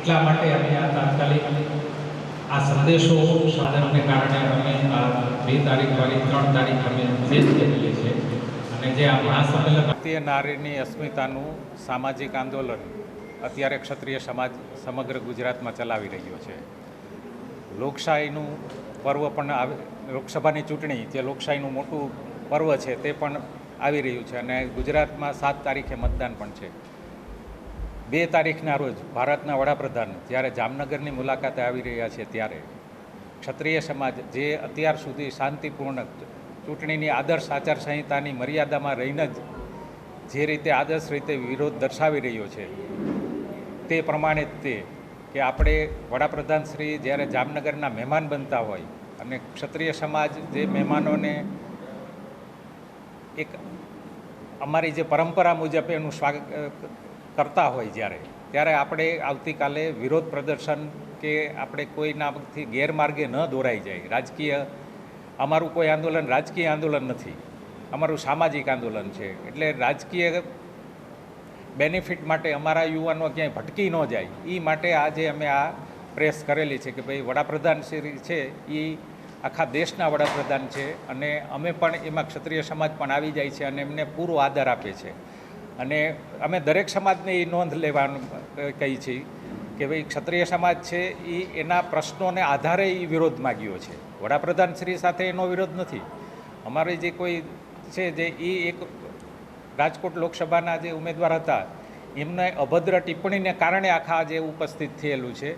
એટલા માટે અમે આ તાત્કાલિક આ સંદેશો સાધનને કારણે અમે આ 2 તારીખવાળી 3 તારીખ અમે ચેન્જ કરેલી છે અને જે આ મહાસંમેલન ભારતીય નારીની અસ્મિતાનું સામાજિક આંદોલન અત્યારે ક્ષત્રિય સમાજ સમગ્ર ગુજરાતમાં ચલાવી રહ્યો છે. લોકશાહીનું પર્વ પણ લોકસભાની ચૂંટણી જે લોકશાહીનું મોટું પર્વ છે તે પણ આવી રહ્યું છે અને ગુજરાતમાં 7 તારીખે મતદાન પણ છે. 2 તારીખના રોજ ભારતના વડાપ્રધાન જ્યારે જામનગરની મુલાકાતે આવી રહ્યા છે ત્યારે ક્ષત્રિય સમાજ જે અત્યાર સુધી શાંતિપૂર્ણ ચૂંટણીની આદર્શ આચારસંહિતાની મર્યાદામાં રહીને જ જે રીતે આદર્શ રીતે વિરોધ દર્શાવી રહ્યો છે તે પ્રમાણે તે કે આપણે વડાપ્રધાન શ્રી જ્યારે જામનગરના મહેમાન બનતા હોય અને ક્ષત્રિય સમાજ જે મહેમાનોને એક અમારી જે પરંપરા મુજબ એનું સ્વાગત કરતા હોય ત્યારે આપણે આવતીકાલે વિરોધ પ્રદર્શન કે આપણે કોઈનાથી ગેરમાર્ગે ન દોરાઈ જાય. રાજકીય અમારું કોઈ આંદોલન રાજકીય આંદોલન નથી, અમારું સામાજિક આંદોલન છે. એટલે રાજકીય બેનિફિટ માટે અમારા યુવાનો ક્યાંય ભટકી ન જાય એ માટે આજે અમે આ પ્રેસ કરેલી છે કે ભાઈ વડાપ્રધાન શ્રી છે એ આખા દેશના વડાપ્રધાન છે અને અમે પણ એમાં ક્ષત્રિય સમાજ પણ આવી જાય છે અને એમને પૂરો આદર આપે છે. અને અમે દરેક સમાજને એ નોંધ લેવાનું કહી છીએ કે ભાઈ ક્ષત્રિય સમાજ છે એ એના પ્રશ્નોને આધારે એ વિરોધ માગ્યો છે. વડાપ્રધાન શ્રી સાથે એનો વિરોધ નથી. અમારે જે કોઈ છે જે એ એક રાજકોટ લોકસભાના જે ઉમેદવાર હતા એમને અભદ્ર ટિપ્પણીને કારણે આખા જે ઉપસ્થિત થયેલું છે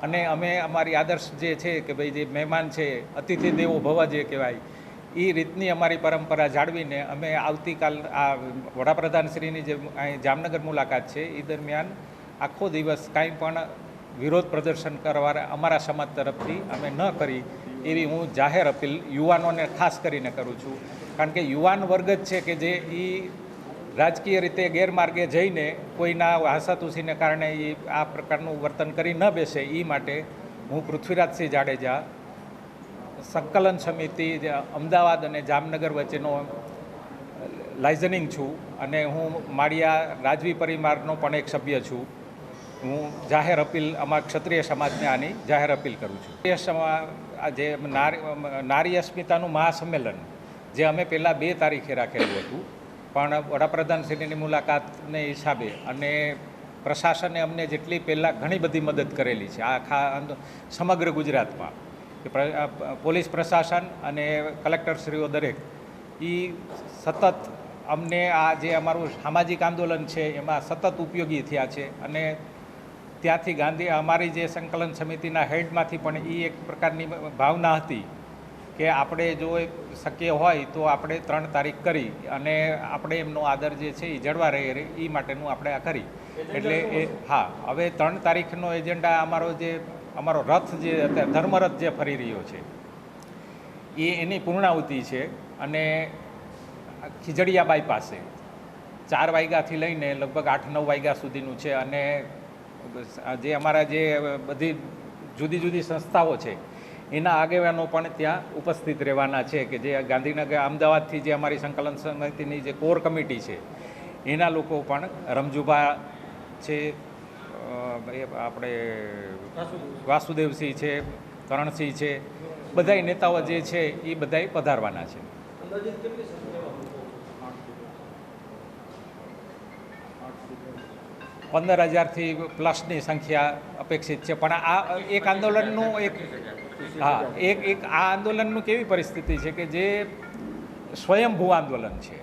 અને અમે અમારી આદર્શ જે છે કે ભાઈ જે મહેમાન છે અતિથિ દેવો ભવ જે કહેવાય એ રીતની અમારી પરંપરા જાળવીને અમે આવતીકાલ આ વડાપ્રધાનશ્રીની જે જામનગર મુલાકાત છે એ દરમિયાન આખો દિવસ કાંઈ પણ વિરોધ પ્રદર્શન કરવા અમારા સમાજ તરફથી અમે ન કરી એવી હું જાહેર અપીલ યુવાનોને ખાસ કરીને કરું છું. કારણ કે યુવાન વર્ગ જ છે કે જે એ રાજકીય રીતે ગેરમાર્ગે જઈને કોઈના હાસાતુસીને કારણે એ આ પ્રકારનું વર્તન કરી ન બેસે એ માટે હું પૃથ્વીરાજસિંહ જાડેજા સંકલન સમિતિ અમદાવાદ અને જામનગર વચ્ચેનો લાઇઝનિંગ છું અને હું માળિયા રાજવી પરિવારનો પણ એક સભ્ય છું. હું જાહેર અપીલ અમારા ક્ષત્રિય સમાજને આની જાહેર અપીલ કરું છું. જે નારી અસ્મિતાનું મહાસંમેલન જે અમે પહેલાં 2 તારીખે રાખેલું હતું પણ વડાપ્રધાનશ્રીની મુલાકાતને હિસાબે અને પ્રશાસને અમને જેટલી પહેલાં ઘણી બધી મદદ કરેલી છે આખા સમગ્ર ગુજરાતમાં કે પોલીસ પ્રશાસન અને કલેક્ટરશ્રીઓ દરેક એ સતત અમને આ જે અમારું સામાજિક આંદોલન છે એમાં સતત ઉપયોગી થયા છે. અને ત્યાંથી અમારી જે સંકલન સમિતિના હેડમાંથી પણ એ એક પ્રકારની ભાવના હતી કે આપણે જો શક્ય હોય તો આપણે 3 તારીખ કરી અને આપણે એમનો આદર જે છે એ જળવા રહે એ માટેનું આપણે આ કરી. એટલે એ હા હવે 3 તારીખનો એજન્ડા અમારો રથ જે ધર્મરથ જે ફરી રહ્યો છે એની પૂર્ણાહુતિ છે અને ખીજડીયા બાયપાસે 4 વાગ્યાથી લઈને લગભગ 8-9 વાગ્યા સુધીનું છે. અને જે અમારા જે બધી જુદી જુદી સંસ્થાઓ છે એના આગેવાનો પણ ત્યાં ઉપસ્થિત રહેવાના છે કે જે ગાંધીનગર અમદાવાદથી જે અમારી સંકલન સમિતિની જે કોર કમિટી છે એના લોકો પણ રમજુભા છે, આપણે વાસુદેવસિંહ છે, કરણસિંહ છે, બધાય નેતાઓ જે છે એ બધાય પધારવાના છે. 15,000થી પ્લસની સંખ્યા અપેક્ષિત છે. પણ આ એક આંદોલનનું આ આંદોલનનું કેવી પરિસ્થિતિ છે કે જે સ્વયંભૂ આંદોલન છે.